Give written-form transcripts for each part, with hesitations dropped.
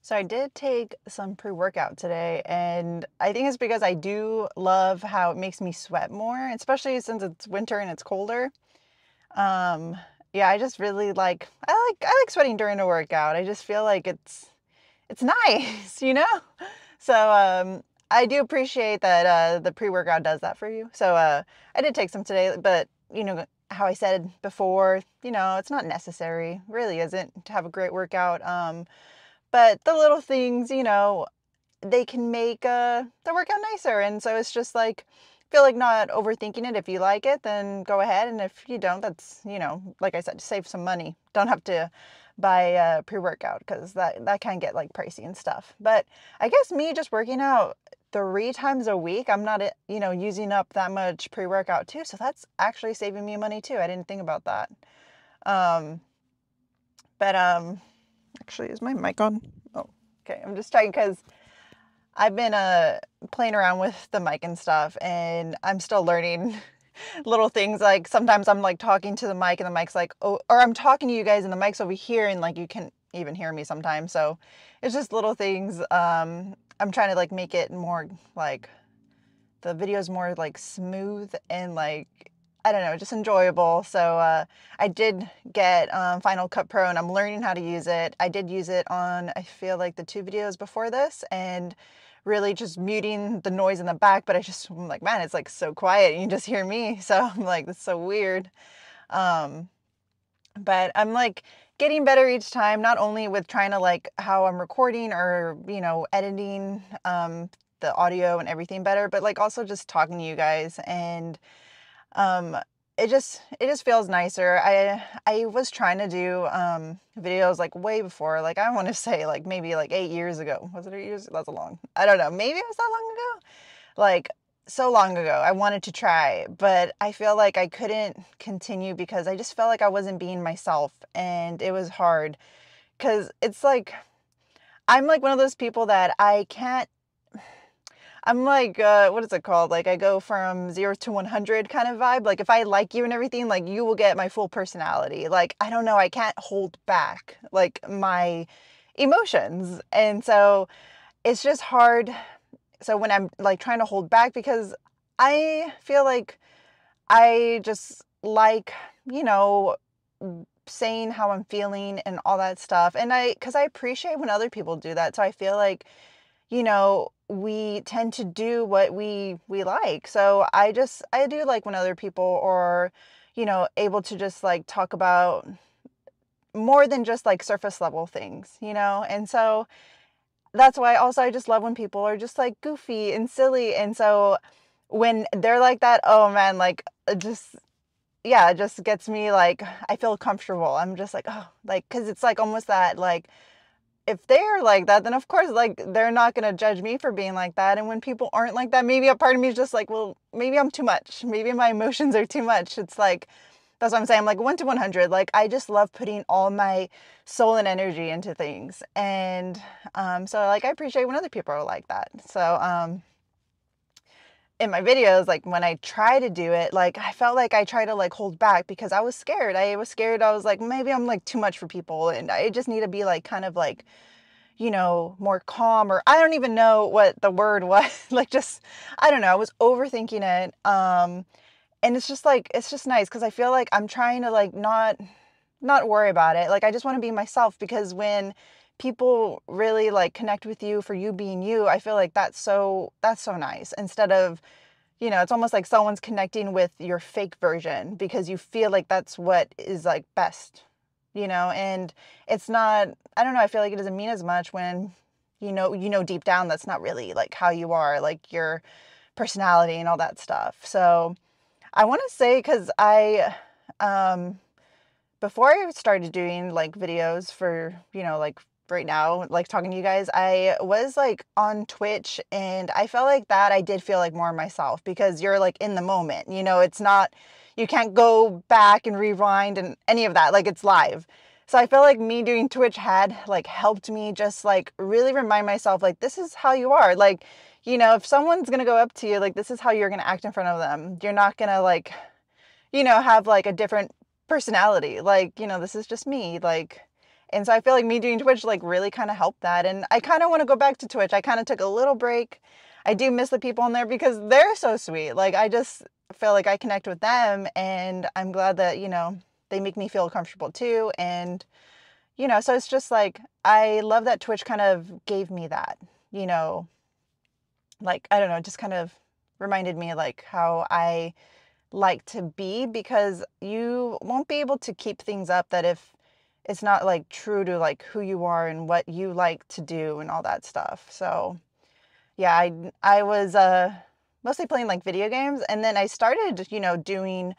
So I did take some pre-workout today, and I think it's because I do love how it makes me sweat more, especially since it's winter and it's colder. Um, yeah, I just really like sweating during a workout. I just feel like it's nice, you know? So I do appreciate that the pre-workout does that for you. So I did take some today, but how I said before, it's not necessary, really isn't, to have a great workout. But the little things, they can make the workout nicer. And so it's just like, feel like not overthinking it. If you like it, then go ahead. And if you don't, that's, like I said, save some money. Don't have to buy a pre-workout because that can get like pricey and stuff. But I guess me just working out 3 times a week, I'm not, using up that much pre-workout too. So that's actually saving me money too. I didn't think about that. Um, but actually, is my mic on? Oh, okay. I'm just trying because I've been playing around with the mic and stuff, and I'm still learning little things. Like sometimes I'm like talking to the mic and the mic's like, oh, or I'm talking to you guys and the mic's over here and like you can even hear me sometimes. So it's just little things. I'm trying to like make it more like the video's more like smooth and like I don't know, just enjoyable. So I did get Final Cut Pro and I'm learning how to use it. I did use it on, I feel like, the 2 videos before this, and really just muting the noise in the back. But I'm like, man, it's like so quiet and you just hear me. So I'm like, that's so weird. Um, but I'm like getting better each time, not only with trying to like how I'm recording or, editing the audio and everything better, but like also just talking to you guys. And um it just feels nicer. I was trying to do videos like way before, like I want to say like maybe like 8 years ago. Was it 8 years? That's a long, I don't know, maybe it was that long ago, like so long ago. I wanted to try, but I feel like I couldn't continue because I just felt like I wasn't being myself, and it was hard because it's like I'm like one of those people that I can't, I'm like, what is it called? Like I go from 0 to 100 kind of vibe. Like if I like you and everything, like you will get my full personality. Like, I don't know, I can't hold back like my emotions. And so it's just hard. So when I'm like trying to hold back, because I feel like I just like, you know, saying how I'm feeling and all that stuff. And because I appreciate when other people do that. So I feel like, we tend to do what we like. So I do like when other people are, able to just like talk about more than just like surface level things. And so that's why also I just love when people are just like goofy and silly. And so when they're like that, oh man, like just yeah, it just gets me like I feel comfortable. I'm just like, oh, like, cuz it's like almost that like if they're like that, then of course, like, they're not gonna judge me for being like that. And when people aren't like that, maybe a part of me is just like, well, maybe I'm too much. Maybe my emotions are too much. It's like, that's what I'm saying. I'm like 1 to 100. Like, I just love putting all my soul and energy into things. And so, like, I appreciate when other people are like that. So, in my videos, like when I try to do it, like I felt like I try to like hold back because I was scared. I was scared. I was like, maybe I'm like too much for people and I just need to be like kind of like more calm, or I don't even know what the word was. Like just, I don't know. I was overthinking it. And it's just like, it's just nice because I feel like I'm trying to like not worry about it. Like I just want to be myself, because when people really like connect with you for you being you, I feel like that's so nice. Instead of, it's almost like someone's connecting with your fake version because you feel like that's what is like best. And it's not, I don't know, I feel like it doesn't mean as much when deep down that's not really like how you are, like your personality and all that stuff. So I want to say, because um before I started doing like videos for, like right now, like talking to you guys, I was like on Twitch, and I felt like that I did feel like more myself because you're like in the moment, it's not, you can't go back and rewind and any of that, like it's live. So I feel like me doing Twitch had like helped me just like really remind myself, like, this is how you are. Like, if someone's gonna go up to you, like, this is how you're gonna act in front of them. You're not gonna like, have like a different personality. Like, this is just me. Like, And so I feel like me doing Twitch like really kind of helped that. And I kind of want to go back to Twitch. I kind of took a little break. I do miss the people in there because they're so sweet. Like I just feel like I connect with them, and I'm glad that, you know, they make me feel comfortable too. And, you know, so it's just like, I love that Twitch kind of gave me that, you know, like, I don't know, just kind of reminded me like how I like to be, because you won't be able to keep things up that if it's not like true to like who you are and what you like to do and all that stuff. So yeah, I was mostly playing like video games, and then I started, you know, doing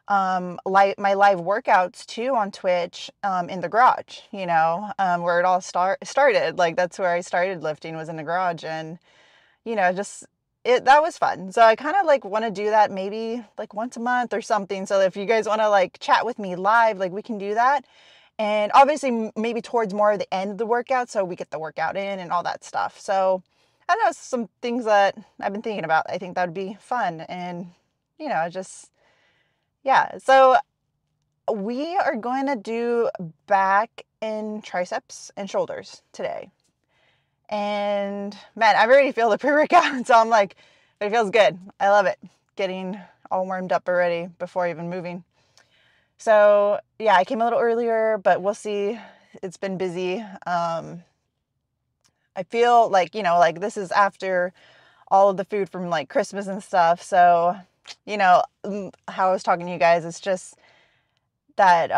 my live workouts too on Twitch, in the garage, you know, where it all started. Like that's where I started lifting, was in the garage. And you know, just that was fun. So I kind of like want to do that maybe like once a month or something. So if you guys want to like chat with me live, like we can do that. And obviously maybe towards more of the end of the workout, so we get the workout in and all that stuff. So I don't know, some things that I've been thinking about. I think that would be fun. And you know, just yeah. So we are going to do back and triceps and shoulders today. And man, I already feel the pre-workout, so I'm like, it feels good. I love it. Getting all warmed up already before even moving. So yeah, I came a little earlier, but we'll see. It's been busy. I feel like, you know, like this is after all of the food from like Christmas and stuff. So, you know, how I was talking to you guys, it's just that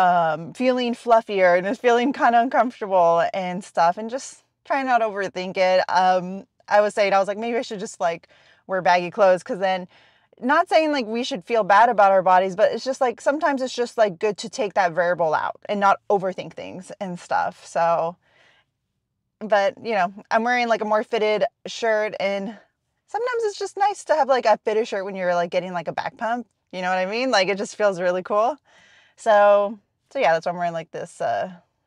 feeling fluffier and just feeling kind of uncomfortable and stuff, and just trying not to overthink it. I was saying, I was like, maybe I should just like wear baggy clothes, because then, not saying like we should feel bad about our bodies, but it's just like sometimes it's just like good to take that variable out and not overthink things and stuff. So, but you know, I'm wearing like a more fitted shirt, and sometimes it's just nice to have like a fitted shirt when you're like getting like a back pump. You know what I mean? Like it just feels really cool. So, so yeah, that's why I'm wearing like this,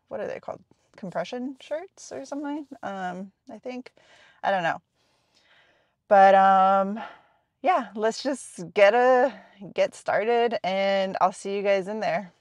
what are they called? Compression shirts or something? I think. I don't know. But yeah, let's just get started, and I'll see you guys in there.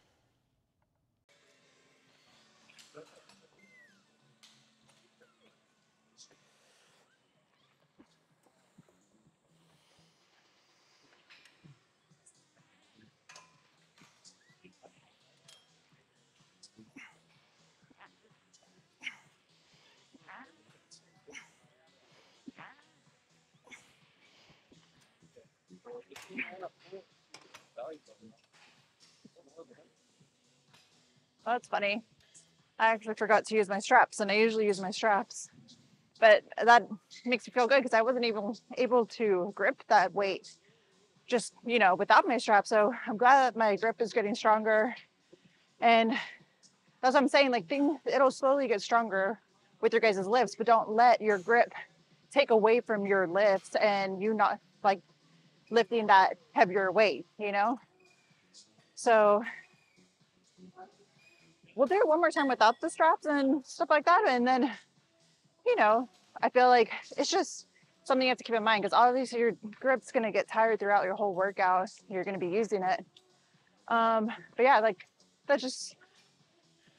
Oh, that's funny. I actually forgot to use my straps, and I usually use my straps. But that makes me feel good, because I wasn't even able to grip that weight just, you know, without my strap. So I'm glad that my grip is getting stronger. And that's what I'm saying. Like it'll slowly get stronger with your guys' lifts, but don't let your grip take away from your lifts and you not like lifting that heavier weight, you know? So we'll do it one more time without the straps and stuff like that. And then, you know, I feel like it's just something you have to keep in mind, because obviously your grip's going to get tired throughout your whole workout. You're going to be using it. But yeah, like that's just,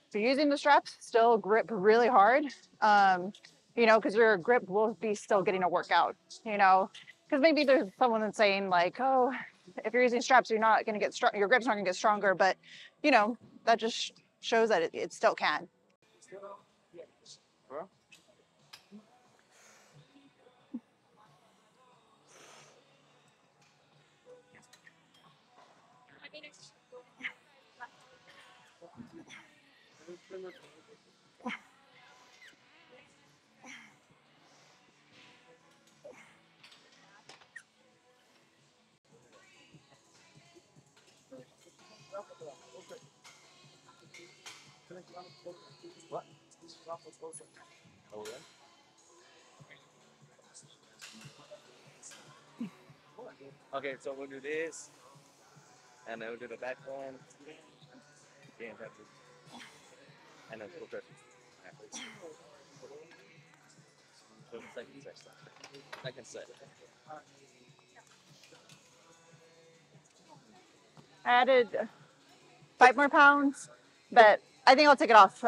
if you're using the straps, still grip really hard. You know, because your grip will be still getting a workout, you know, because maybe there's someone that's saying like, oh, if you're using straps, you're not going to get strong, your grip's not going to get stronger. But, you know, that just shows that it still can. Okay, so we'll do this, and then we'll do the back one, and then we'll press it. So the second set. Second set. I added 5 more pounds, but I think I'll take it off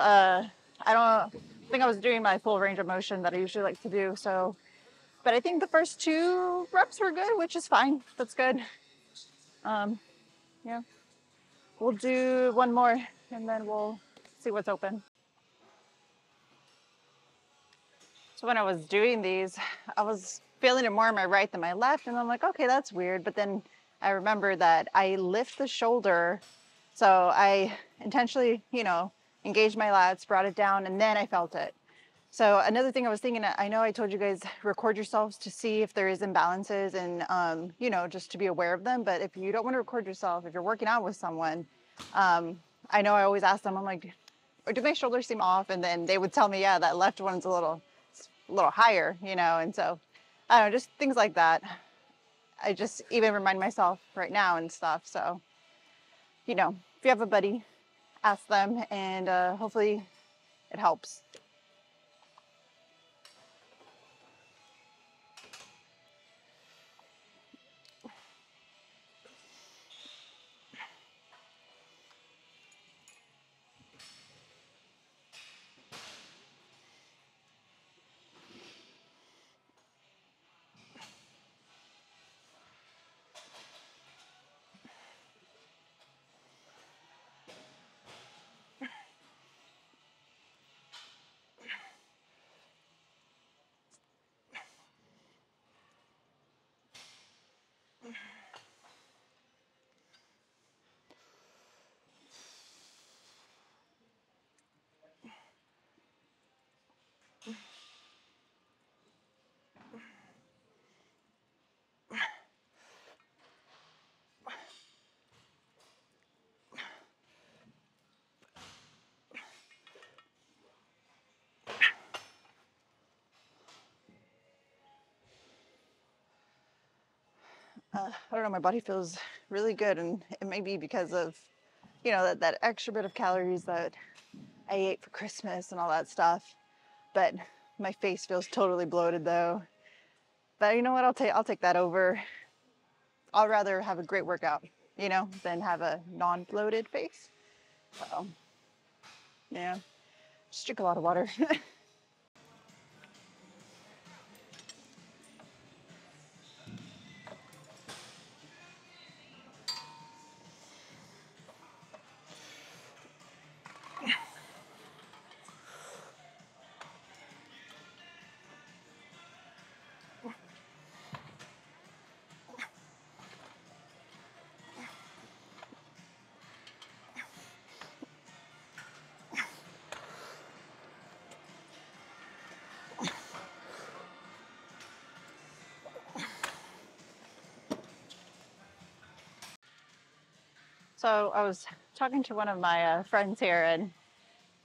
I don't think I was doing my full range of motion that I usually like to do. So, but I think the first 2 reps were good, which is fine. That's good. Yeah, we'll do one more and then we'll see what's open. So when I was doing these, I was feeling it more on my right than my left. And I'm like, okay, that's weird. But then I remember that I lift the shoulder. So I intentionally, engaged my lats, brought it down, and then I felt it. So another thing I was thinking, I know I told you guys record yourselves to see if there is imbalances and, just to be aware of them. But if you don't want to record yourself, if you're working out with someone, I know I always ask them, I'm like, or do my shoulders seem off? And then they would tell me, yeah, that left one's a little higher, and so I don't know, just things like that. I just even remind myself right now and stuff. So, if you have a buddy, ask them and hopefully it helps. I don't know, my body feels really good, and it may be because of, that extra bit of calories that I ate for Christmas and all that stuff. But my face feels totally bloated though. But you know what? I'll take that over. I'll rather have a great workout, than have a non-bloated face. So, yeah, just drink a lot of water. So I was talking to one of my friends here, and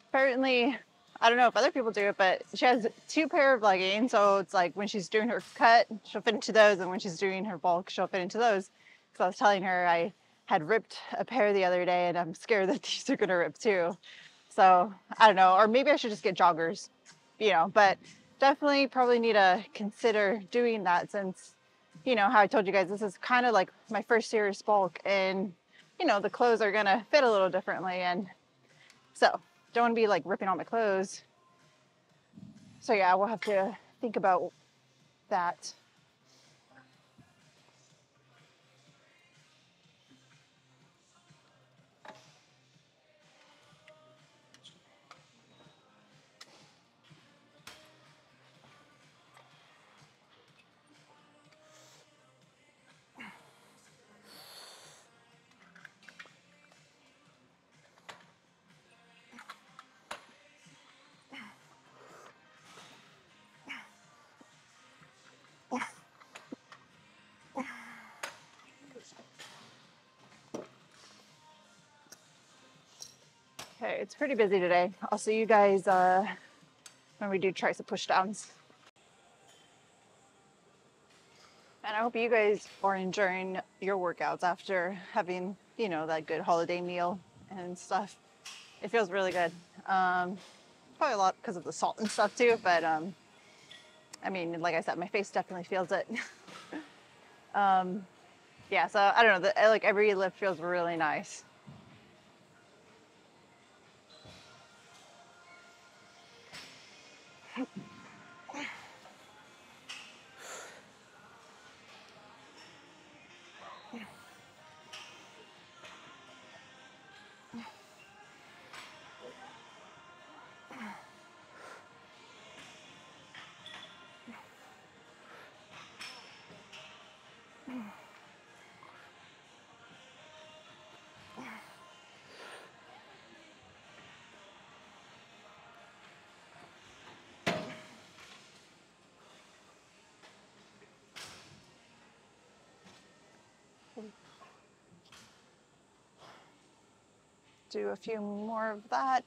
apparently, I don't know if other people do it, but she has 2 pair of leggings. So it's like when she's doing her cut, she'll fit into those, and when she's doing her bulk, she'll fit into those. So I was telling her I had ripped a pair the other day, and I'm scared that these are gonna rip too. So I don't know, or maybe I should just get joggers, but definitely probably need to consider doing that since, how I told you guys, this is kind of like my first serious bulk, and, the clothes are gonna fit a little differently. And so don't want to be like ripping all my clothes. So yeah, we'll have to think about that. Okay, it's pretty busy today. I'll see you guys when we do tricep push downs. And I hope you guys are enjoying your workouts after having, that good holiday meal and stuff. It feels really good. Probably a lot because of the salt and stuff too, but I mean, like I said, my face definitely feels it. Yeah, so I don't know, like every lift feels really nice. Do a few more of that.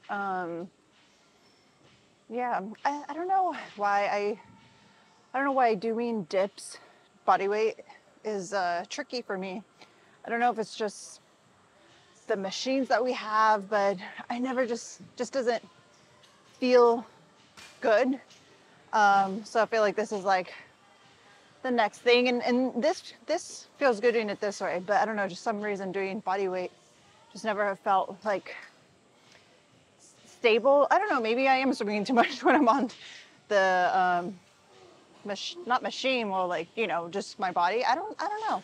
Yeah, I don't know why I don't know why doing dips, body weight, is tricky for me. I don't know if it's just the machines that we have, but I never just doesn't feel good. So I feel like this is like the next thing, and this feels good doing it this way, but I don't know, just some reason doing body weight just never have felt like stable. I don't know, maybe I am swimming too much when I'm on the not machine, well, like, you know, just my body. I don't know.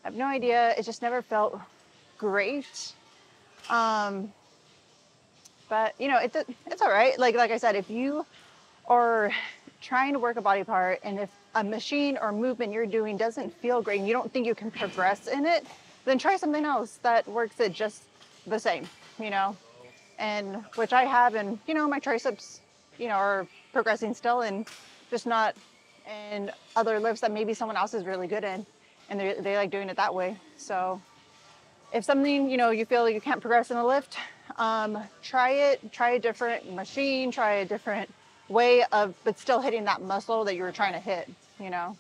I have no idea. It just never felt great. Um, but you know, it's all right. Like I said, if you are trying to work a body part and if a machine or movement you're doing doesn't feel great and you don't think you can progress in it, then try something else that works it just the same, you know? And which I have, and you know, my triceps, you know, are progressing still, and just not in other lifts that maybe someone else is really good in, and they like doing it that way. So if something, you know, you feel like you can't progress in a lift, try it, try a different machine, try a different way of, but still hitting that muscle that you were trying to hit, you know?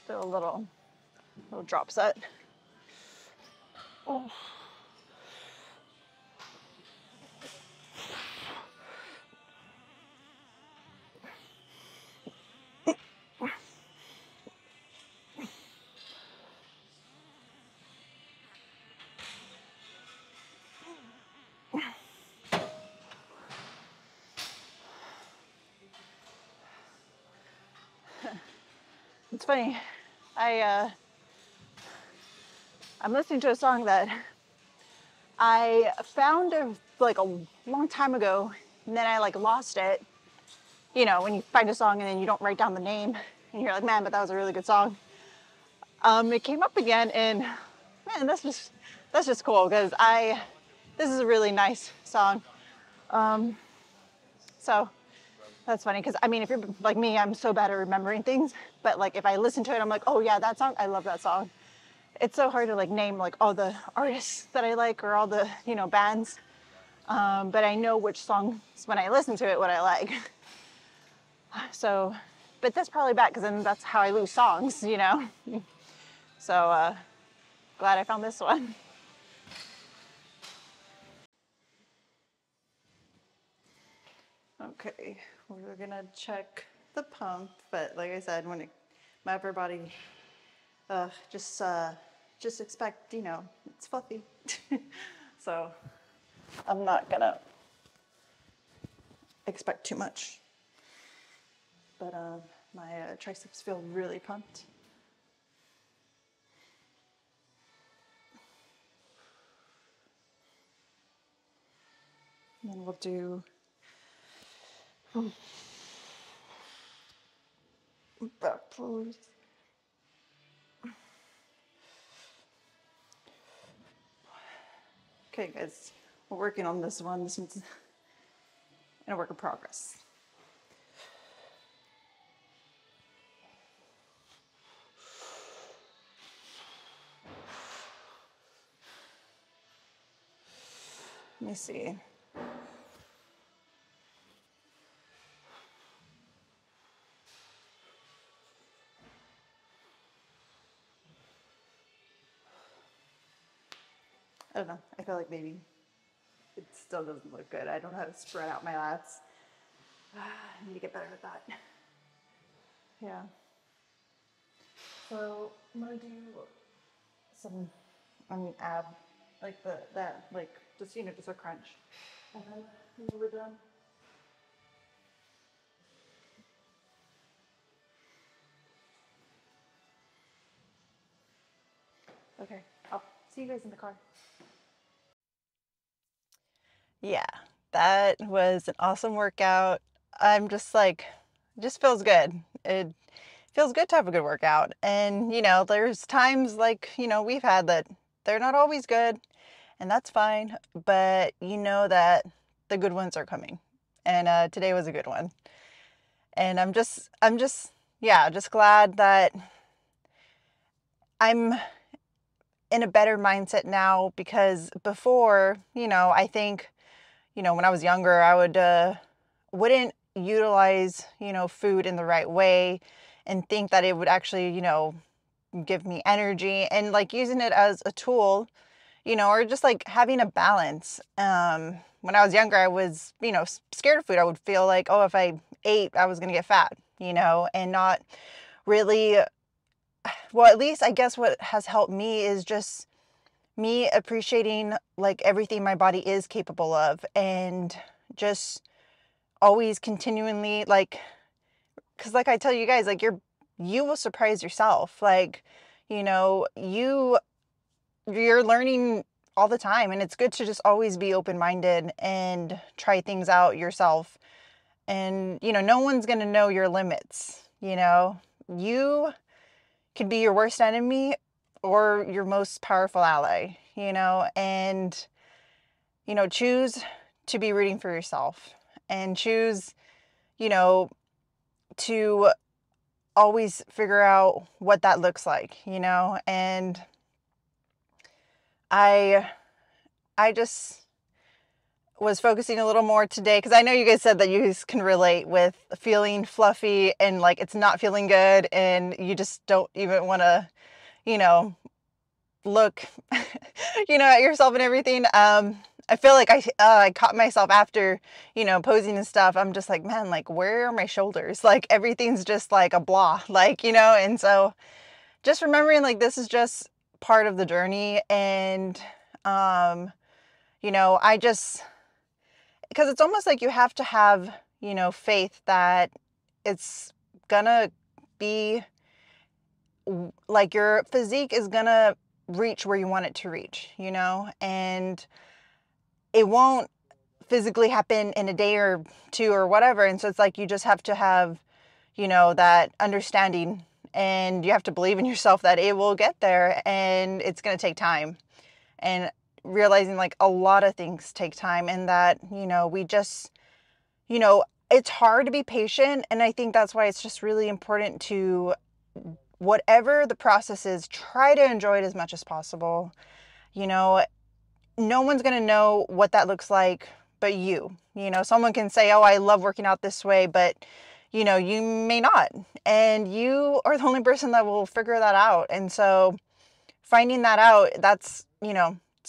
Do a little drop set. Oh. It's funny. I I'm listening to a song that I found like a long time ago, and then I like lost it. You know, when you find a song and then you don't write down the name, and you're like, man, but that was a really good song. It came up again, and man, that's just cool because this is a really nice song. So that's funny because I mean, if you're like me, I'm so bad at remembering things. But like if I listen to it, I'm like, oh yeah, that song, I love that song. It's so hard to like name like all the artists that I like or all the, you know, bands. But I know which songs when I listen to it what I like. So, but that's probably bad because then that's how I lose songs, you know. So glad I found this one. Okay, we're gonna check the pump, but like I said, when my upper body, just expect, you know, it's fluffy. So I'm not gonna expect too much. But my triceps feel really pumped. And then we'll do back pose. Okay, guys, we're working on this one. This one's in a work in progress. Let me see. I don't know. I feel like maybe it still doesn't look good. I don't know how to spread out my lats. I need to get better with that. Yeah. So I'm gonna do some, ab, like that, like just just a crunch, and then when we're done. Okay, I'll see you guys in the car. Yeah, that was an awesome workout. I'm just like, it just feels good. It feels good to have a good workout. And, there's times like, we've had that they're not always good, and that's fine. But you know that the good ones are coming. And today was a good one. And yeah, just glad that I'm in a better mindset now, because before, I think, when I was younger, I wouldn't utilize, food in the right way and think that it would actually, give me energy, and like using it as a tool, or just like having a balance. When I was younger, I was, scared of food. I would feel like, oh, if I ate, I was going to get fat, and not really, well, at least I guess what has helped me is just me appreciating like everything my body is capable of, and just always continually, like, because like I tell you guys, like you will surprise yourself. Like, you're learning all the time, and it's good to just always be open-minded and try things out yourself. And no one's going to know your limits. You could be your worst enemy or your most powerful ally, and choose to be rooting for yourself, and choose, to always figure out what that looks like, and I just was focusing a little more today, because I know you guys said that you guys can relate with feeling fluffy and like it's not feeling good, and you just don't even want to, you know, look, at yourself and everything. I feel like I caught myself after, posing and stuff. I'm just like, man, like, where are my shoulders? Like, everything's just like a blah, like, and so just remembering like this is just part of the journey. And, I just, because it's almost like you have to have, faith that it's gonna be like your physique is gonna reach where you want it to reach, and it won't physically happen in a day or two or whatever. And so it's like you just have to have, that understanding, and you have to believe in yourself that it will get there, and it's going to take time. And realizing like a lot of things take time, and that, we just, it's hard to be patient. And I think that's why it's just really important to, whatever the process is, try to enjoy it as much as possible. No one's going to know what that looks like but you. Someone can say, oh, I love working out this way, but you may not. And you are the only person that will figure that out. And so finding that out, that's, you're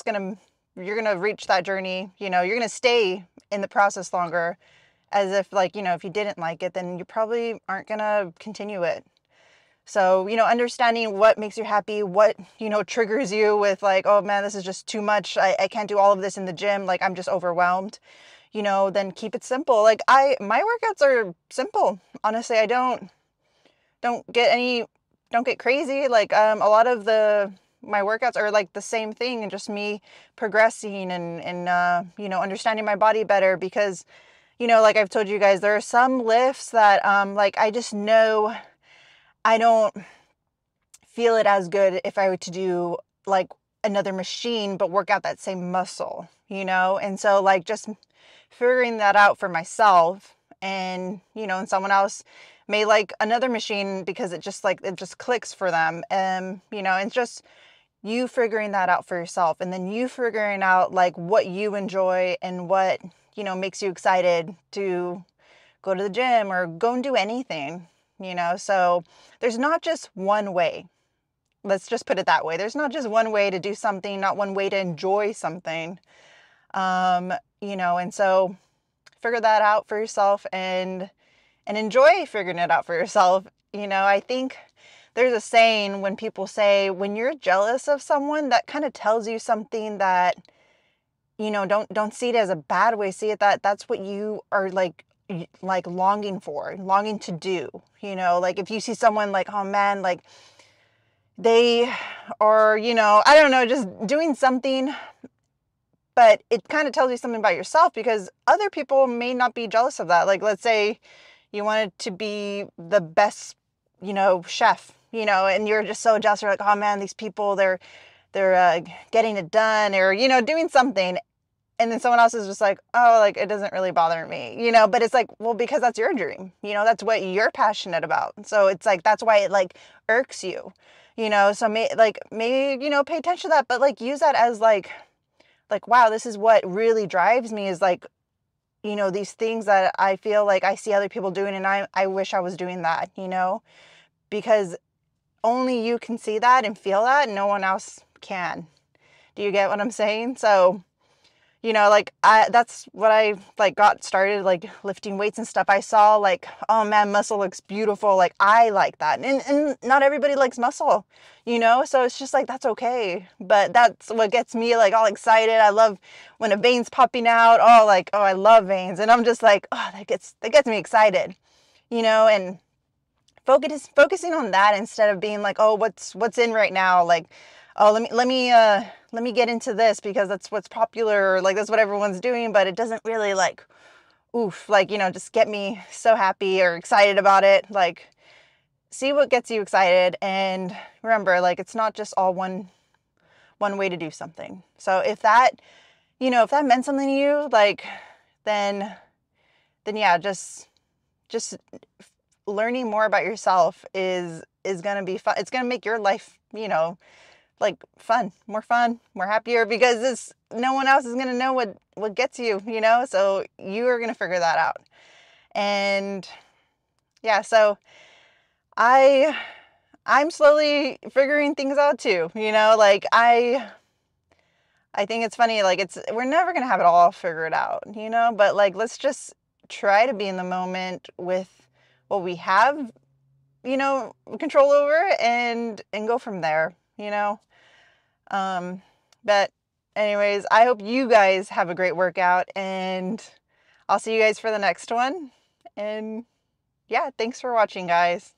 going to reach that journey, you're going to stay in the process longer, as if like, if you didn't like it, then you probably aren't going to continue it. So, understanding what makes you happy, what, triggers you with like, oh man, this is just too much. I can't do all of this in the gym. Like, I'm just overwhelmed, then keep it simple. Like my workouts are simple. Honestly, I don't get crazy. Like, a lot of my workouts are like the same thing, and just me progressing and understanding my body better, because, like I've told you guys, there are some lifts that, like, I just know I don't feel it as good if I were to do like another machine, but work out that same muscle, And so like just figuring that out for myself, and, and someone else may like another machine because it just clicks for them. It's just you figuring that out for yourself, and then you figuring out like what you enjoy and what, makes you excited to go to the gym or go and do anything. So there's not just one way. Let's just put it that way. There's not just one way to do something, not one way to enjoy something. And so figure that out for yourself and enjoy figuring it out for yourself. I think there's a saying when people say, when you're jealous of someone, that kind of tells you something that, don't see it as a bad way. See it that that's what you are like longing to do. Like if you see someone like, oh man, like they are, I don't know, just doing something, but it kind of tells you something about yourself, because other people may not be jealous of that. Like, let's say you wanted to be the best, chef, and you're just so jealous. You're like, oh man, these people, they're getting it done, or, doing something. And then someone else is just like, oh, like, it doesn't really bother me, but it's like, well, because that's your dream, that's what you're passionate about. So it's like, that's why it like irks you, so maybe, pay attention to that, but like use that as like, wow, this is what really drives me, is like, these things that I feel like I see other people doing, and I wish I was doing that, because only you can see that and feel that, and no one else can. Do you get what I'm saying? So, like that's what I like got started, like lifting weights and stuff. I saw like, oh man, muscle looks beautiful. Like I like that. And not everybody likes muscle, so it's just like, that's okay. But that's what gets me like all excited. I love when a vein's popping out. Oh, I love veins. And I'm just like, oh, that gets me excited, and focusing on that instead of being like, oh, what's in right now, like, oh, let me get into this because that's what's popular, or like that's what everyone's doing, but it doesn't really like, oof, like, just get me so happy or excited about it. Like, see what gets you excited, and remember, like, it's not just all one way to do something. So if that, if that meant something to you, like, then yeah, just learning more about yourself is going to be fun. It's going to make your life, like fun, more happier, because no one else is going to know what gets you, so you are going to figure that out. And yeah, so I'm slowly figuring things out too, like I think it's funny, like we're never going to have it all figured out, but like, let's just try to be in the moment with what we have, control over, and go from there, but anyways, I hope you guys have a great workout, and I'll see you guys for the next one. And yeah, thanks for watching, guys.